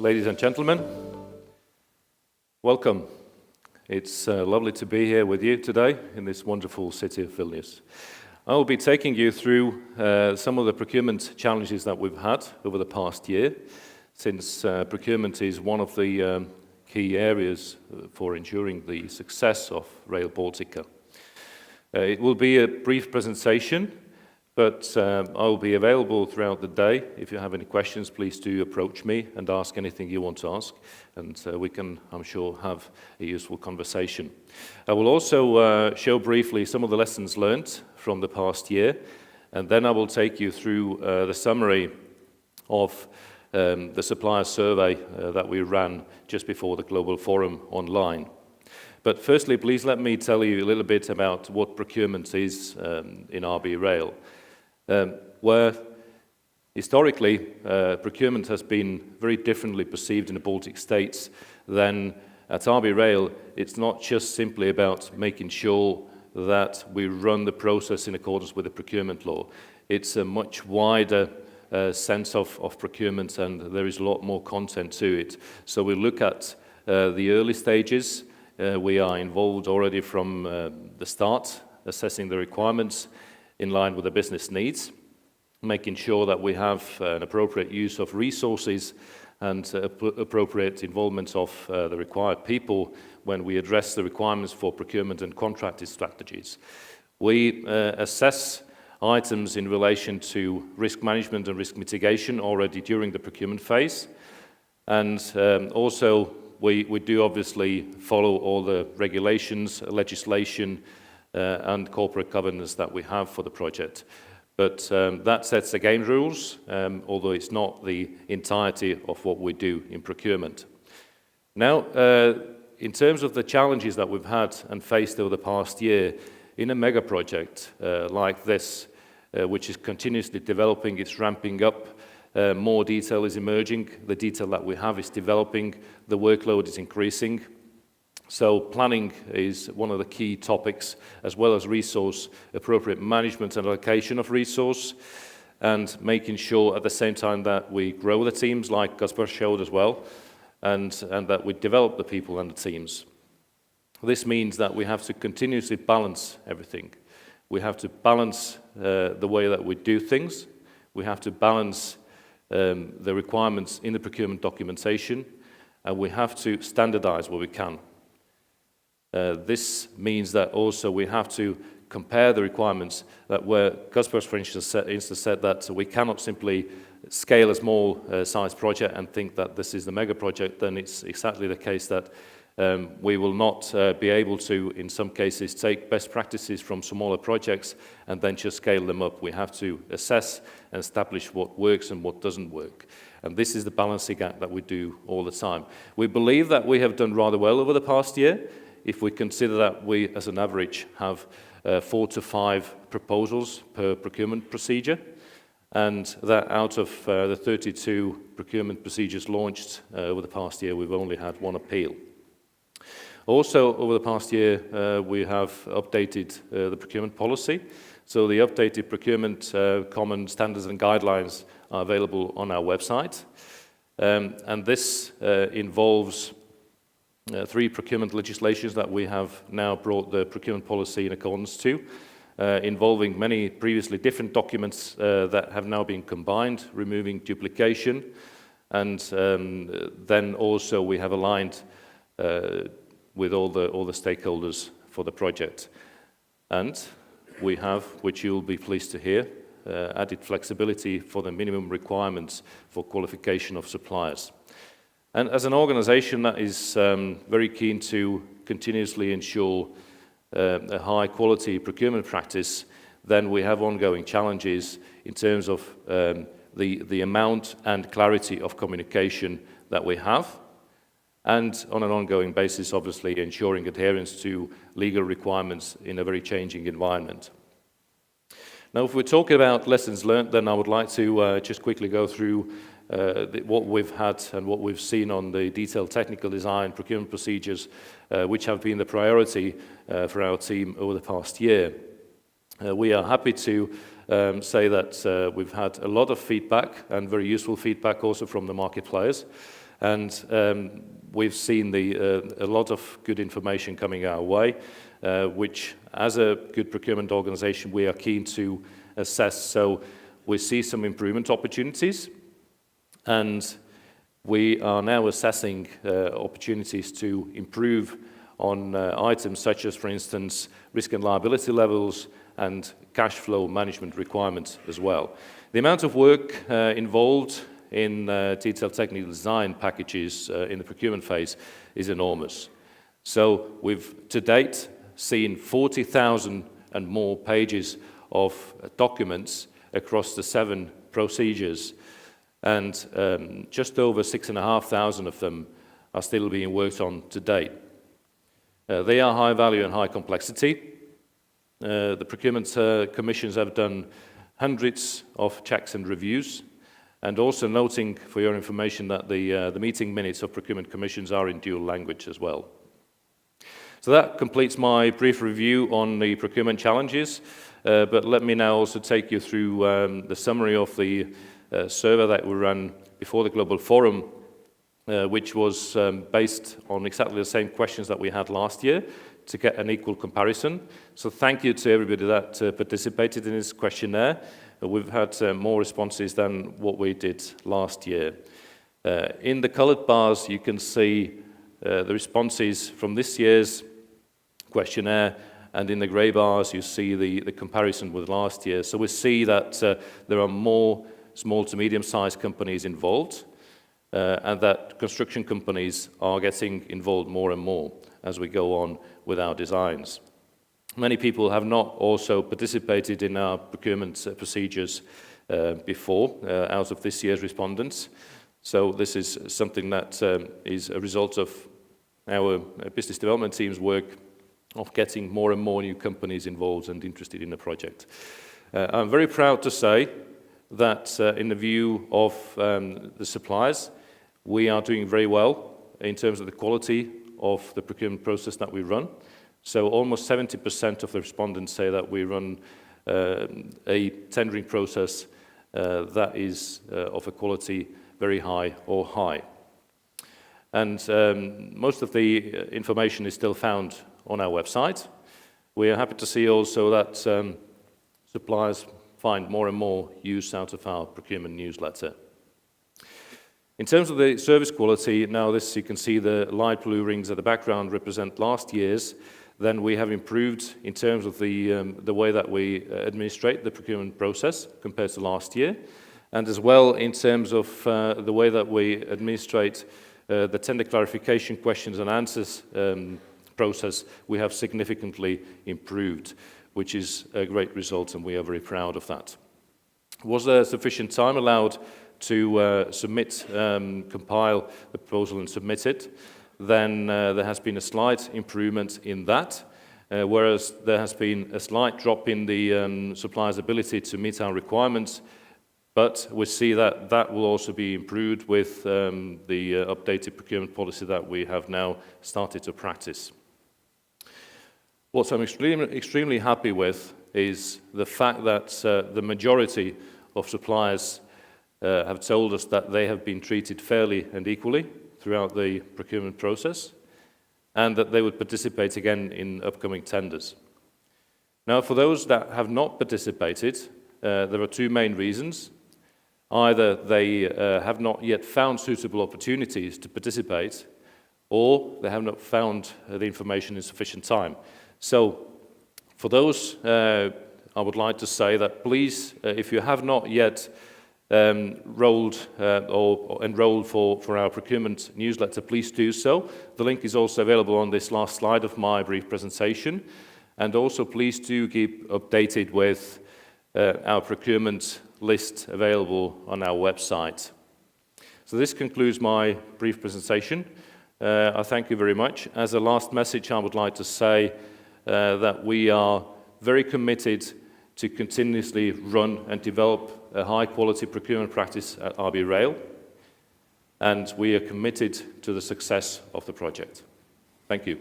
ladies and gentlemen. Welcome. It's lovely to be here with you today in this wonderful city of Vilnius. I will be taking you through some of the procurement challenges that we've had over the past year, since procurement is one of the key areas for ensuring the success of Rail Baltica. It will be a brief presentation, but I will be available throughout the day. If you have any questions, please do approach me and ask anything you want to ask, and we can, I'm sure, have a useful conversation. I will also show briefly some of the lessons learned from the past year, and then I will take you through the summary of the supplier survey that we ran just before the Global Forum online. But firstly, please let me tell you a little bit about what procurement is in RB Rail. Where historically procurement has been very differently perceived in the Baltic States than at RB Rail. It's not just simply about making sure that we run the process in accordance with the procurement law. It's a much wider sense of procurement, and there is a lot more content to it. So we look at the early stages. We are involved already from the start, assessing the requirements in line with the business needs, making sure that we have an appropriate use of resources and appropriate involvement of the required people when we address the requirements for procurement and contracting strategies. We assess items in relation to risk management and risk mitigation already during the procurement phase, and also we do obviously follow all the regulations, legislation, and corporate governance that we have for the project. But that sets the game rules, although it's not the entirety of what we do in procurement. Now, in terms of the challenges that we've had and faced over the past year, in a mega project like this, which is continuously developing, it's ramping up, more detail is emerging, the detail that we have is developing, the workload is increasing. So planning is one of the key topics, as well as resource, appropriate management and allocation of resource, and making sure at the same time that we grow the teams, like Kaspar showed as well, and that we develop the people and the teams. This means that we have to continuously balance everything. We have to balance the way that we do things. We have to balance the requirements in the procurement documentation, and we have to standardize what we can. This means that also we have to compare the requirements that where Kaspar, for instance, said that we cannot simply scale a small size project and think that this is the mega project. Then it's exactly the case that we will not be able to, in some cases, take best practices from smaller projects and then just scale them up. We have to assess and establish what works and what doesn't work. And this is the balancing act that we do all the time. We believe that we have done rather well over the past year, if we consider that we, as an average, have 4 to 5 proposals per procurement procedure, and that out of the 32 procurement procedures launched over the past year, we've only had 1 appeal. Also, over the past year, we have updated the procurement policy. So the updated procurement common standards and guidelines are available on our website. And this involves 3 procurement legislations that we have now brought the procurement policy in accordance to, involving many previously different documents that have now been combined, removing duplication. And then also we have aligned with all the stakeholders for the project. And we have, which you'll be pleased to hear, added flexibility for the minimum requirements for qualification of suppliers. And as an organization that is very keen to continuously ensure a high quality procurement practice, then we have ongoing challenges in terms of the amount and clarity of communication that we have, and on an ongoing basis, obviously, ensuring adherence to legal requirements in a very changing environment. Now, if we're talking about lessons learned, then I would like to just quickly go through what we've had and what we've seen on the detailed technical design procurement procedures, which have been the priority for our team over the past year. We are happy to say that we've had a lot of feedback and very useful feedback also from the market players. and we've seen a lot of good information coming our way, which as a good procurement organization we are keen to assess. So we see some improvement opportunities, and we are now assessing opportunities to improve on items such as, for instance, risk and liability levels and cash flow management requirements as well. The amount of work involved in detailed technical design packages in the procurement phase is enormous. So we've to date seen 40,000 and more pages of documents across the 7 procedures, and just over 6,500 of them are still being worked on to date. They are high value and high complexity. The procurement commissions have done hundreds of checks and reviews, and also noting for your information that the meeting minutes of procurement commissions are in dual language as well. So that completes my brief review on the procurement challenges, but let me now also take you through the summary of the survey that we ran before the Global Forum, which was based on exactly the same questions that we had last year to get an equal comparison. So thank you to everybody that participated in this questionnaire. We've had more responses than what we did last year. In the colored bars you can see the responses from this year's questionnaire, and in the grey bars you see the comparison with last year. So we see that there are more small to medium-sized companies involved, and that construction companies are getting involved more and more as we go on with our designs. Many people have not also participated in our procurement procedures before, out of this year's respondents. So this is something that is a result of our business development team's work of getting more and more new companies involved and interested in the project. I'm very proud to say that in the view of the suppliers, we are doing very well in terms of the quality of the procurement process that we run. So almost 70% of the respondents say that we run a tendering process that is of a quality very high or high. And most of the information is still found on our website. We are happy to see also that suppliers find more and more use out of our procurement newsletter. In terms of the service quality, now this you can see the light blue rings at the background represent last year's. Then we have improved in terms of the way that we administrate the procurement process compared to last year, and as well in terms of the way that we administrate the tender clarification questions and answers process. We have significantly improved, which is a great result, and we are very proud of that. Was there sufficient time allowed to compile the proposal and submit it? Then there has been a slight improvement in that, whereas there has been a slight drop in the supplier's ability to meet our requirements, but we see that that will also be improved with the updated procurement policy that we have now started to practice. What I'm extremely happy with is the fact that the majority of suppliers have told us that they have been treated fairly and equally throughout the procurement process, and that they would participate again in upcoming tenders. Now, for those that have not participated, there are 2 main reasons. Either they have not yet found suitable opportunities to participate, or they have not found the information in sufficient time. So, for those, I would like to say that please, if you have not yet enrolled for our procurement newsletter, please do so. The link is also available on this last slide of my brief presentation. And also please do keep updated with our procurement list available on our website. So this concludes my brief presentation. I thank you very much. As a last message, I would like to say that we are very committed to continuously run and develop a high-quality procurement practice at RB Rail, and we are committed to the success of the project. Thank you.